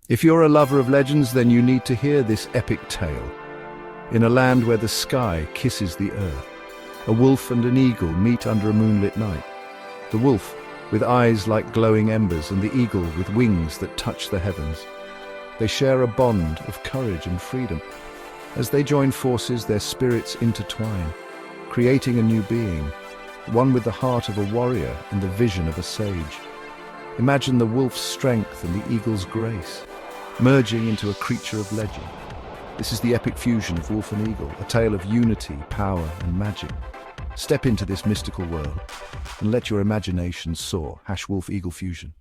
If you're a lover of legends, then you need to hear this epic tale. In a land where the sky kisses the earth, a wolf and an eagle meet under a moonlit night. The wolf, with eyes like glowing embers, and the eagle with wings that touch the heavens. They share a bond of courage and freedom. As they join forces, their spirits intertwine, creating a new being, one with the heart of a warrior and the vision of a sage. Imagine the wolf's strength and the eagle's grace, merging into a creature of legend. This is the epic fusion of wolf and eagle, a tale of unity, power, and magic. Step into this mystical world and let your imagination soar. #Wolf Eagle Fusion.